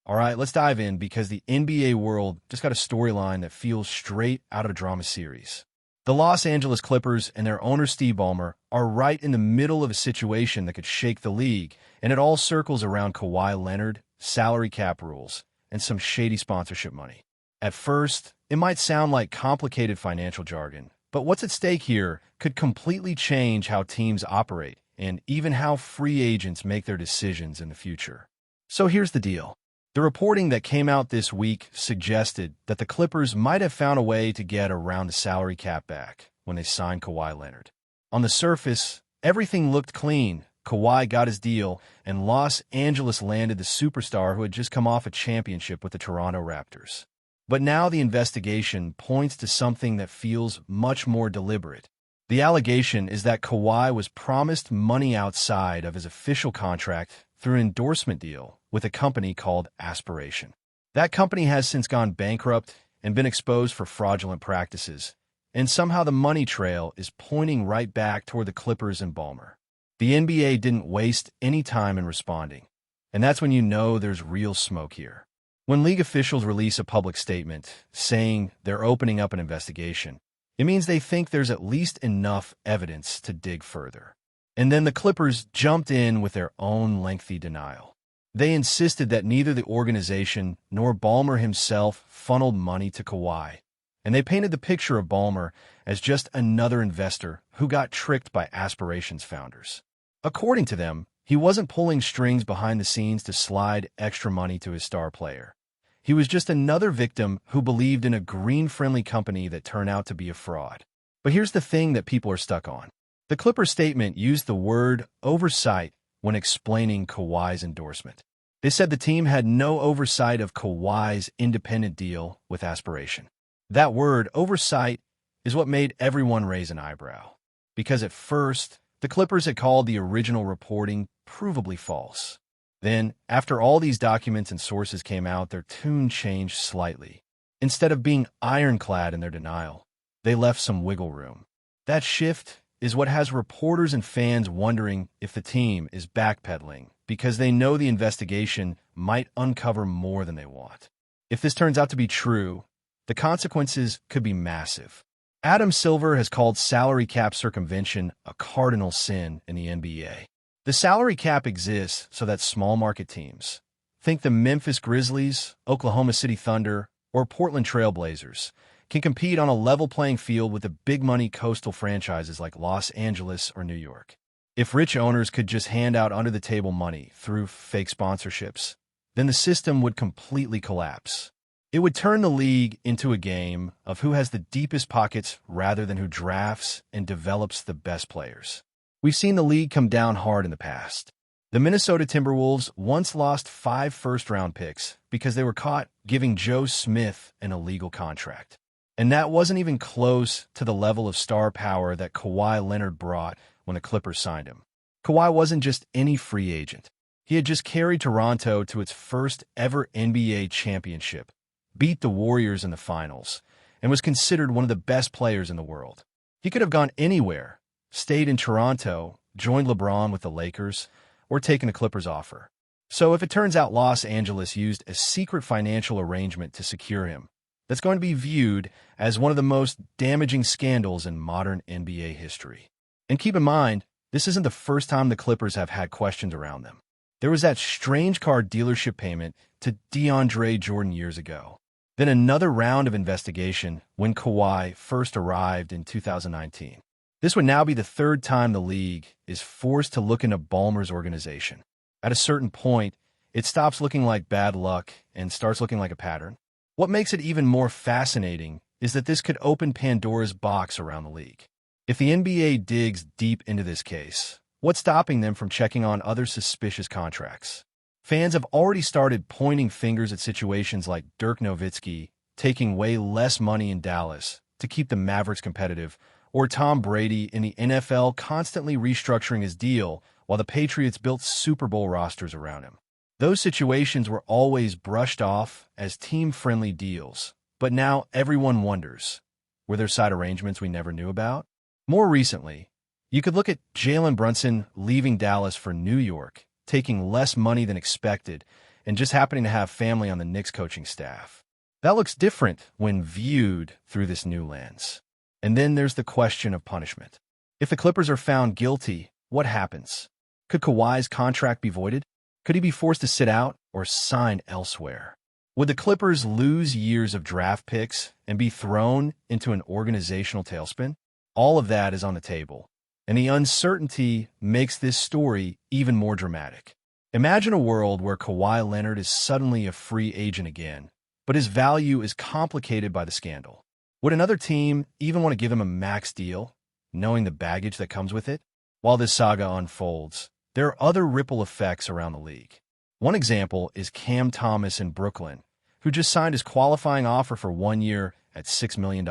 All right, let's dive in because the NBA world just got a storyline that feels straight out of a drama series. The Los Angeles Clippers and their owner Steve Ballmer are right in the middle of a situation that could shake the league, and it all circles around Kawhi Leonard, salary cap rules, and some shady sponsorship money. At first, it might sound like complicated financial jargon, but what's at stake here could completely change how teams operate and even how free agents make their decisions in the future. So here's the deal. The reporting that came out this week suggested that the Clippers might have found a way to get around the salary cap back when they signed Kawhi Leonard. On the surface, everything looked clean. Kawhi got his deal, and Los Angeles landed the superstar who had just come off a championship with the Toronto Raptors. But now the investigation points to something that feels much more deliberate. The allegation is that Kawhi was promised money outside of his official contract through an endorsement deal with a company called Aspiration. That company has since gone bankrupt and been exposed for fraudulent practices, and somehow the money trail is pointing right back toward the Clippers and Ballmer. The NBA didn't waste any time in responding, and that's when you know there's real smoke here. When league officials release a public statement saying they're opening up an investigation, it means they think there's at least enough evidence to dig further. And then the Clippers jumped in with their own lengthy denial. They insisted that neither the organization nor Ballmer himself funneled money to Kawhi, and they painted the picture of Ballmer as just another investor who got tricked by Aspiration's founders. According to them, he wasn't pulling strings behind the scenes to slide extra money to his star player. He was just another victim who believed in a green-friendly company that turned out to be a fraud. But here's the thing that people are stuck on. The Clippers statement used the word oversight when explaining Kawhi's endorsement. They said the team had no oversight of Kawhi's independent deal with Aspiration. That word, oversight, is what made everyone raise an eyebrow. Because at first, the Clippers had called the original reporting provably false. Then, after all these documents and sources came out, their tune changed slightly. Instead of being ironclad in their denial, they left some wiggle room. That shift is what has reporters and fans wondering if the team is backpedaling because they know the investigation might uncover more than they want. If this turns out to be true, the consequences could be massive. Adam Silver has called salary cap circumvention a cardinal sin in the NBA. The salary cap exists so that small market teams, think the Memphis Grizzlies, Oklahoma City Thunder, or Portland Trail Blazers, can compete on a level playing field with the big money coastal franchises like Los Angeles or New York. If rich owners could just hand out under-the-table money through fake sponsorships, then the system would completely collapse. It would turn the league into a game of who has the deepest pockets rather than who drafts and develops the best players. We've seen the league come down hard in the past. The Minnesota Timberwolves once lost 5 first-round picks because they were caught giving Joe Smith an illegal contract. And that wasn't even close to the level of star power that Kawhi Leonard brought when the Clippers signed him. Kawhi wasn't just any free agent. He had just carried Toronto to its first ever NBA championship, beat the Warriors in the finals, and was considered one of the best players in the world. He could have gone anywhere, stayed in Toronto, joined LeBron with the Lakers, or taken a Clippers offer. So if it turns out Los Angeles used a secret financial arrangement to secure him, that's going to be viewed as one of the most damaging scandals in modern NBA history. And keep in mind, this isn't the first time the Clippers have had questions around them. There was that strange car dealership payment to DeAndre Jordan years ago. Then another round of investigation when Kawhi first arrived in 2019. This would now be the third time the league is forced to look into Ballmer's organization. At a certain point, it stops looking like bad luck and starts looking like a pattern. What makes it even more fascinating is that this could open Pandora's box around the league. If the NBA digs deep into this case, what's stopping them from checking on other suspicious contracts? Fans have already started pointing fingers at situations like Dirk Nowitzki taking way less money in Dallas to keep the Mavericks competitive, or Tom Brady in the NFL constantly restructuring his deal while the Patriots built Super Bowl rosters around him. Those situations were always brushed off as team-friendly deals, but now everyone wonders, were there side arrangements we never knew about? More recently, you could look at Jalen Brunson leaving Dallas for New York, taking less money than expected, and just happening to have family on the Knicks coaching staff. That looks different when viewed through this new lens. And then there's the question of punishment. If the Clippers are found guilty, what happens? Could Kawhi's contract be voided? Could he be forced to sit out or sign elsewhere? Would the Clippers lose years of draft picks and be thrown into an organizational tailspin? All of that is on the table, and the uncertainty makes this story even more dramatic. Imagine a world where Kawhi Leonard is suddenly a free agent again, but his value is complicated by the scandal. Would another team even want to give him a max deal, knowing the baggage that comes with it? While this saga unfolds, there are other ripple effects around the league. One example is Cam Thomas in Brooklyn, who just signed his qualifying offer for 1 year at $6 million.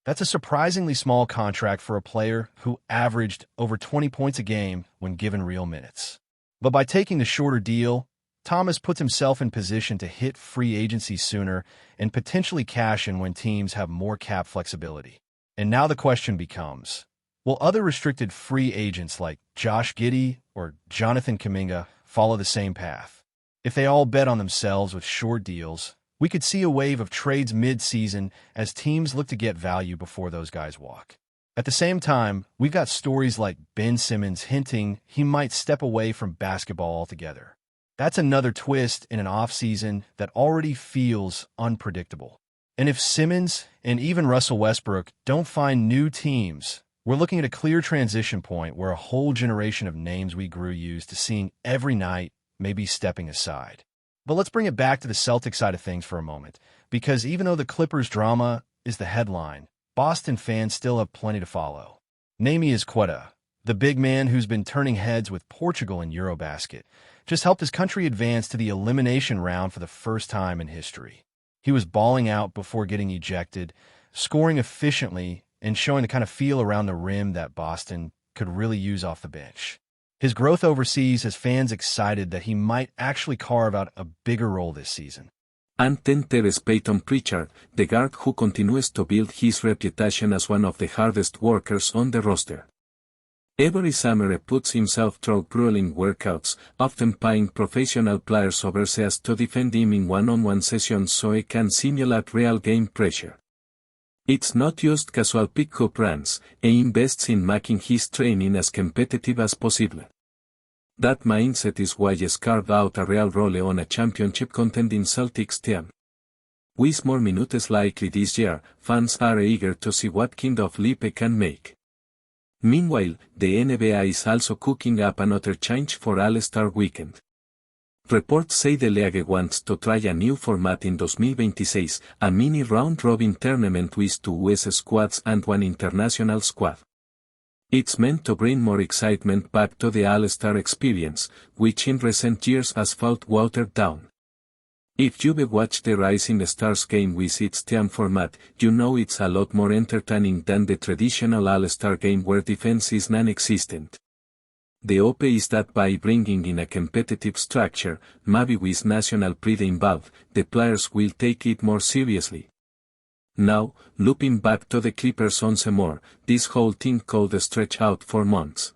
That's a surprisingly small contract for a player who averaged over 20 points a game when given real minutes. But by taking the shorter deal, Thomas puts himself in position to hit free agency sooner and potentially cash in when teams have more cap flexibility. And now the question becomes, will other restricted free agents like Josh Giddey or Jonathan Kuminga follow the same path? If they all bet on themselves with short deals, we could see a wave of trades mid-season as teams look to get value before those guys walk. At the same time, we've got stories like Ben Simmons hinting he might step away from basketball altogether. That's another twist in an offseason that already feels unpredictable. And if Simmons and even Russell Westbrook don't find new teams, we're looking at a clear transition point where a whole generation of names we grew used to seeing every night may be stepping aside. But let's bring it back to the Celtics side of things for a moment, because even though the Clippers drama is the headline, Boston fans still have plenty to follow. Name is Quetta, the big man who's been turning heads with Portugal in Eurobasket, just helped his country advance to the elimination round for the first time in history. He was balling out before getting ejected, scoring efficiently, and showing the kind of feel around the rim that Boston could really use off the bench. His growth overseas has fans excited that he might actually carve out a bigger role this season. And then there's Peyton Pritchard, the guard who continues to build his reputation as one of the hardest workers on the roster. Every summer he puts himself through grueling workouts, often paying professional players overseas to defend him in one-on-one sessions so he can simulate real game pressure. It's not just casual pick-up runs, he invests in making his training as competitive as possible. That mindset is why he's carved out a real role on a championship contending Celtics team. With more minutes likely this year, fans are eager to see what kind of leap he can make. Meanwhile, the NBA is also cooking up another change for All-Star Weekend. Reports say the league wants to try a new format in 2026, a mini round-robin tournament with 2 US squads and 1 international squad. It's meant to bring more excitement back to the All-Star experience, which in recent years has felt watered down. If you've watched the Rising Stars game with its team format, you know it's a lot more entertaining than the traditional All-Star game where defense is non-existent. The hope is that by bringing in a competitive structure, maybe with national pride involved, the players will take it more seriously. Now, looping back to the Clippers once more, this whole thing could stretch out for months.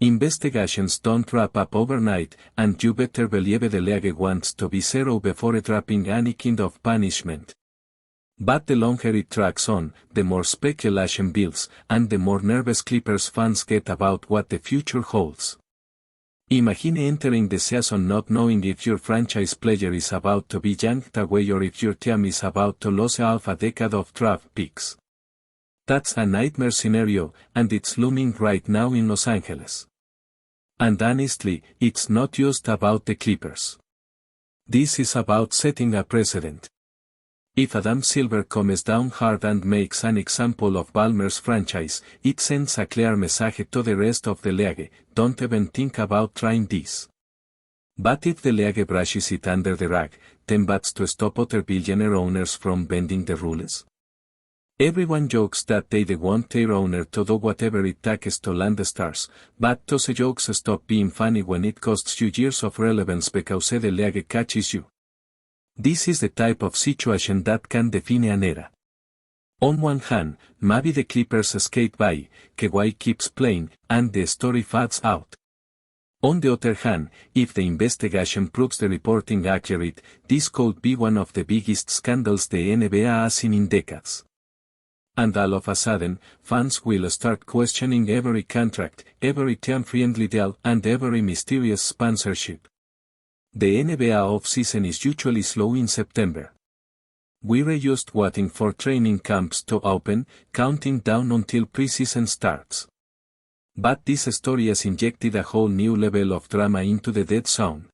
Investigations don't wrap up overnight, and you better believe the league wants to be zero before dropping any kind of punishment. But the longer it tracks on, the more speculation builds, and the more nervous Clippers fans get about what the future holds. Imagine entering the season not knowing if your franchise player is about to be yanked away or if your team is about to lose half a decade of draft picks. That's a nightmare scenario, and it's looming right now in Los Angeles. And honestly, it's not just about the Clippers. This is about setting a precedent. If Adam Silver comes down hard and makes an example of Ballmer's franchise, it sends a clear message to the rest of the league, don't even think about trying this. But if the league brushes it under the rug, then what's to stop other billionaire owners from bending the rules? Everyone jokes that they want their owner to do whatever it takes to land the stars, but those jokes stop being funny when it costs you years of relevance because the league catches you. This is the type of situation that can define an era. On one hand, maybe the Clippers skate by, Kawhi keeps playing, and the story fades out. On the other hand, if the investigation proves the reporting accurate, this could be one of the biggest scandals the NBA has seen in decades. And all of a sudden, fans will start questioning every contract, every team-friendly deal, and every mysterious sponsorship. The NBA off-season is usually slow in September. We're just waiting for training camps to open, counting down until preseason starts. But this story has injected a whole new level of drama into the dead zone.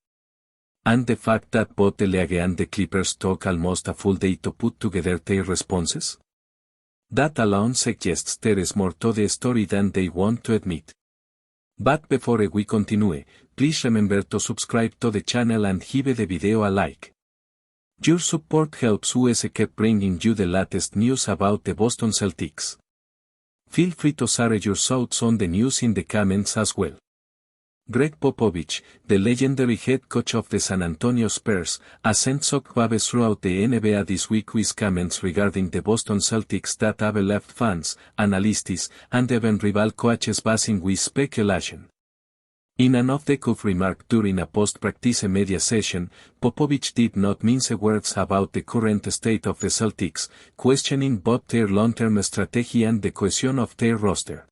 And the fact that both the league and the Clippers took almost a full day to put together their responses? That alone suggests there is more to the story than they want to admit. But before we continue, please remember to subscribe to the channel and give the video a like. Your support helps us keep bringing you the latest news about the Boston Celtics. Feel free to share your thoughts on the news in the comments as well. Greg Popovich, the legendary head coach of the San Antonio Spurs, has sent shockwaves throughout the NBA this week with comments regarding the Boston Celtics that have left fans, analysts, and even rival coaches buzzing with speculation. In an off-the-cuff remark during a post-practice media session, Popovich did not mince words about the current state of the Celtics, questioning both their long-term strategy and the cohesion of their roster.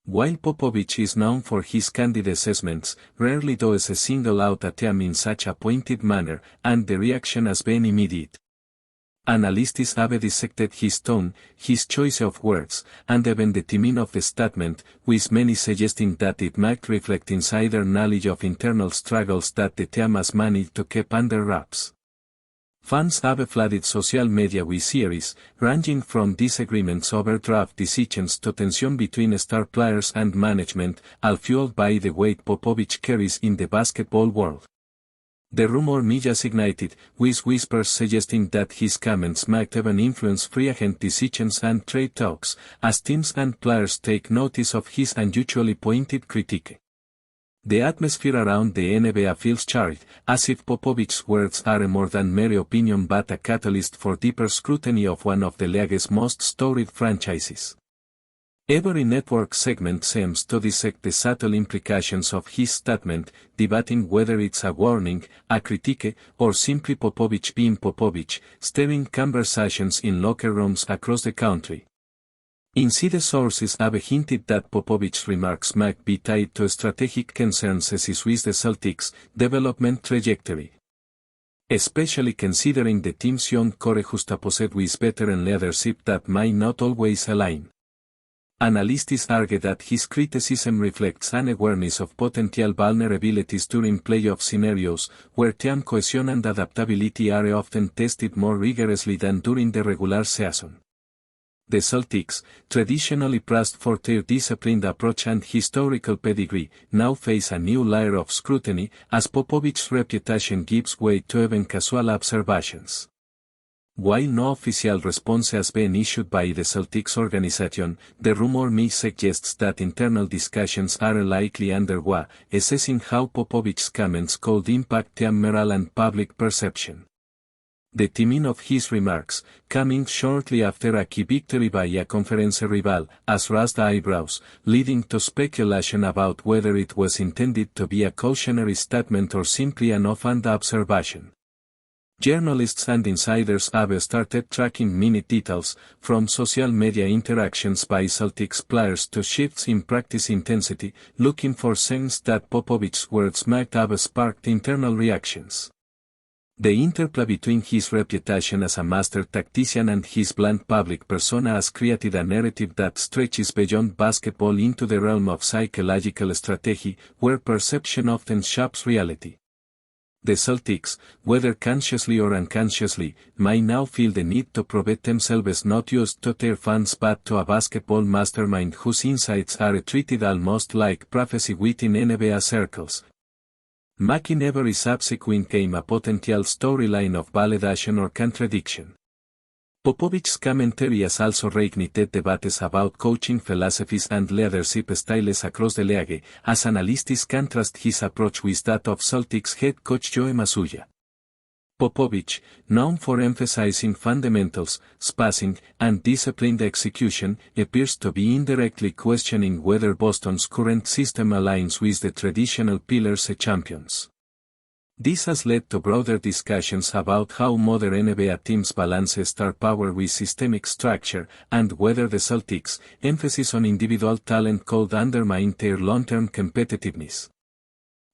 While Popovich is known for his candid assessments, rarely does he single out a team in such a pointed manner, and the reaction has been immediate. Analysts have dissected his tone, his choice of words, and even the timing of the statement, with many suggesting that it might reflect insider knowledge of internal struggles that the team has managed to keep under wraps. Fans have flooded social media with theories, ranging from disagreements over draft decisions to tension between star players and management, all fueled by the weight Popovich carries in the basketball world. The rumor mill has ignited, with whispers suggesting that his comments might even influence free agent decisions and trade talks, as teams and players take notice of his unusually pointed critique. The atmosphere around the NBA feels charged, as if Popovich's words are more than mere opinion but a catalyst for deeper scrutiny of one of the league's most storied franchises. Every network segment seems to dissect the subtle implications of his statement, debating whether it's a warning, a critique, or simply Popovich being Popovich, stirring conversations in locker rooms across the country. Inside sources have hinted that Popovich's remarks might be tied to strategic concerns with the Celtics' development trajectory. Especially considering the team's young core juxtaposed with veteran leadership that might not always align. Analysts argue that his criticism reflects an awareness of potential vulnerabilities during playoff scenarios, where team cohesion and adaptability are often tested more rigorously than during the regular season. The Celtics, traditionally praised for their disciplined approach and historical pedigree, now face a new layer of scrutiny as Popovich's reputation gives way to even casual observations. While no official response has been issued by the Celtics organization, the rumor mill suggests that internal discussions are likely underway, assessing how Popovich's comments could impact team morale and public perception. The timing of his remarks, coming shortly after a key victory by a conference rival, has raised eyebrows, leading to speculation about whether it was intended to be a cautionary statement or simply an offhand observation. Journalists and insiders have started tracking minute details, from social media interactions by Celtics players to shifts in practice intensity, looking for signs that Popovich's words might have sparked internal reactions. The interplay between his reputation as a master tactician and his blunt public persona has created a narrative that stretches beyond basketball into the realm of psychological strategy, where perception often shapes reality. The Celtics, whether consciously or unconsciously, might now feel the need to prove themselves not just to their fans but to a basketball mastermind whose insights are treated almost like prophecy within NBA circles, making every subsequent game a potential storyline of validation or contradiction. Popovich's commentary has also reignited debates about coaching philosophies and leadership styles across the league, as analysts contrast his approach with that of Celtics head coach Joe Mazzulla. Popovich, known for emphasizing fundamentals, spacing, and disciplined execution, appears to be indirectly questioning whether Boston's current system aligns with the traditional pillars of champions. This has led to broader discussions about how modern NBA teams balance star power with systemic structure, and whether the Celtics' emphasis on individual talent could undermine their long-term competitiveness.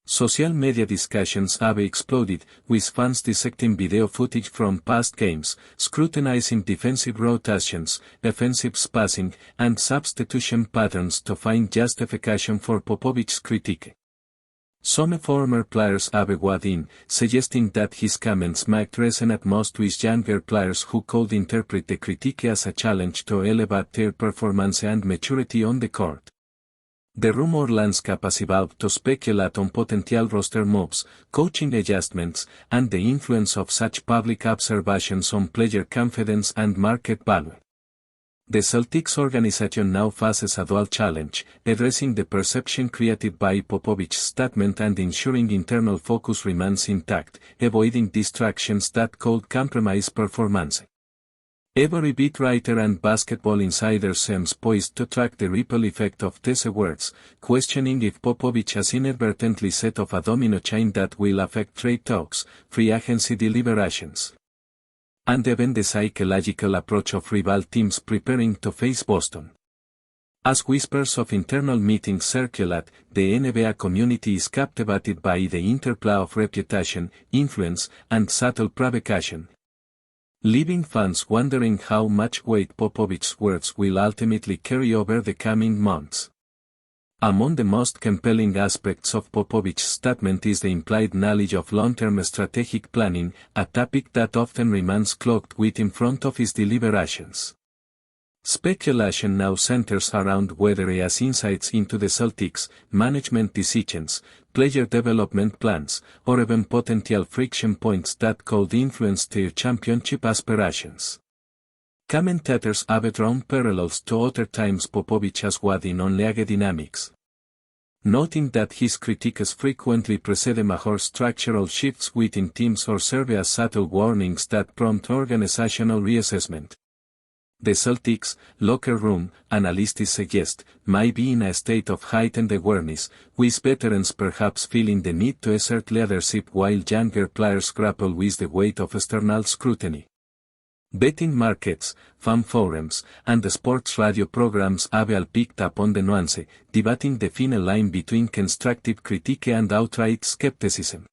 Social media discussions have exploded, with fans dissecting video footage from past games, scrutinizing defensive rotations, offensive spacing, and substitution patterns to find justification for Popovich's critique. Some former players have weighed in, suggesting that his comments might resonate most with younger players who could interpret the critique as a challenge to elevate their performance and maturity on the court. The rumor landscape has evolved to speculate on potential roster moves, coaching adjustments, and the influence of such public observations on player confidence and market value. The Celtics organization now faces a dual challenge, addressing the perception created by Popovich's statement and ensuring internal focus remains intact, avoiding distractions that could compromise performance. Every beat writer and basketball insider seems poised to track the ripple effect of these words, questioning if Popovich has inadvertently set off a domino chain that will affect trade talks, free agency deliberations, and even the psychological approach of rival teams preparing to face Boston. As whispers of internal meetings circulate, the NBA community is captivated by the interplay of reputation, influence, and subtle provocation, leaving fans wondering how much weight Popovich's words will ultimately carry over the coming months. Among the most compelling aspects of Popovich's statement is the implied knowledge of long-term strategic planning, a topic that often remains cloaked with in front of his deliberations. Speculation now centers around whether he has insights into the Celtics' management decisions, player development plans, or even potential friction points that could influence their championship aspirations. Commentators have drawn parallels to other times Popovich has weighed in on league dynamics, noting that his critiques frequently precede major structural shifts within teams or serve as subtle warnings that prompt organizational reassessment. The Celtics' locker room, analysts suggest, might be in a state of heightened awareness, with veterans perhaps feeling the need to assert leadership while younger players grapple with the weight of external scrutiny. Betting markets, fan forums, and sports radio programs have all picked up on the nuance, debating the fine line between constructive critique and outright skepticism.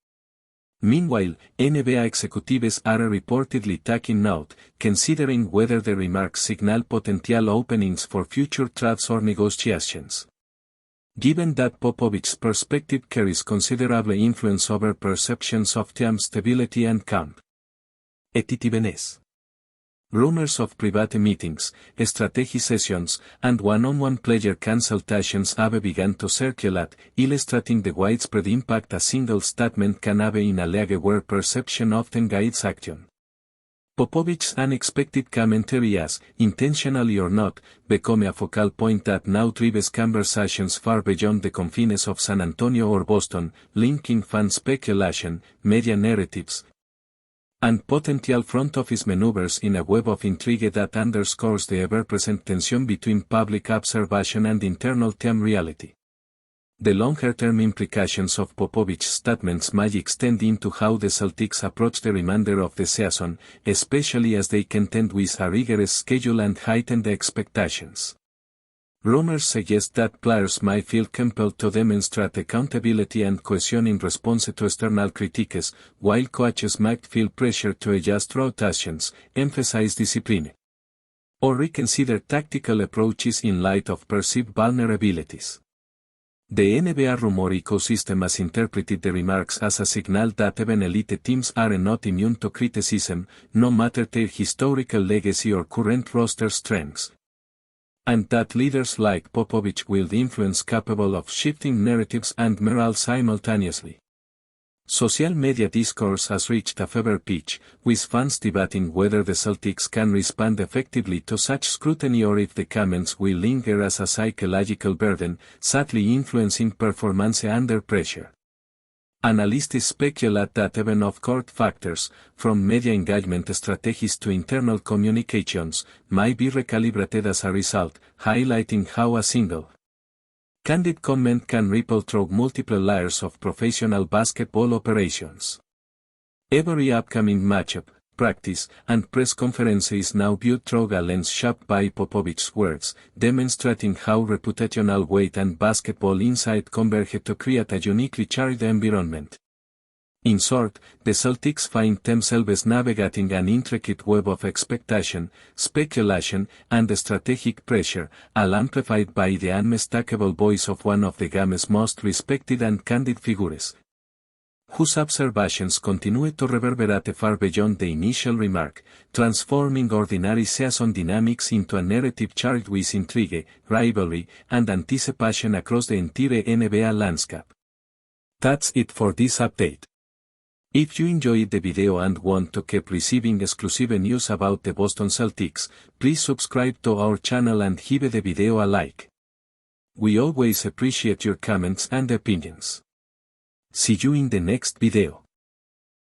Meanwhile, NBA executives are reportedly taking note, considering whether the remarks signal potential openings for future trades or negotiations. Given that Popovich's perspective carries considerable influence over perceptions of team stability and competitiveness. Rumors of private meetings, strategy sessions, and one-on-one player consultations have begun to circulate, illustrating the widespread impact a single statement can have in a league where perception often guides action. Popovich's unexpected commentary has, intentionally or not, become a focal point that now drives conversations far beyond the confines of San Antonio or Boston, linking fan speculation, media narratives, and potential front office maneuvers in a web of intrigue that underscores the ever-present tension between public observation and internal team reality. The longer-term implications of Popovich's statements might extend into how the Celtics approach the remainder of the season, especially as they contend with a rigorous schedule and heightened expectations. Rumors suggest that players might feel compelled to demonstrate accountability and cohesion in response to external critiques, while coaches might feel pressure to adjust rotations, emphasize discipline, or reconsider tactical approaches in light of perceived vulnerabilities. The NBA rumor ecosystem has interpreted the remarks as a signal that even elite teams are not immune to criticism, no matter their historical legacy or current roster strengths, and that leaders like Popovich wield influence capable of shifting narratives and morale simultaneously. Social media discourse has reached a fever pitch, with fans debating whether the Celtics can respond effectively to such scrutiny or if the comments will linger as a psychological burden, sadly influencing performance under pressure. Analysts speculate that even off-court factors, from media engagement strategies to internal communications, might be recalibrated as a result, highlighting how a single candid comment can ripple through multiple layers of professional basketball operations. Every upcoming matchup, practice, and press conference is now viewed through a lens shaped by Popovich's words, demonstrating how reputational weight and basketball insight converge to create a uniquely charged environment. In short, the Celtics find themselves navigating an intricate web of expectation, speculation, and strategic pressure, all amplified by the unmistakable voice of one of the game's most respected and candid figures, whose observations continue to reverberate far beyond the initial remark, transforming ordinary season dynamics into a narrative charged with intrigue, rivalry, and anticipation across the entire NBA landscape. That's it for this update. If you enjoyed the video and want to keep receiving exclusive news about the Boston Celtics, please subscribe to our channel and give the video a like. We always appreciate your comments and opinions. See you in the next video.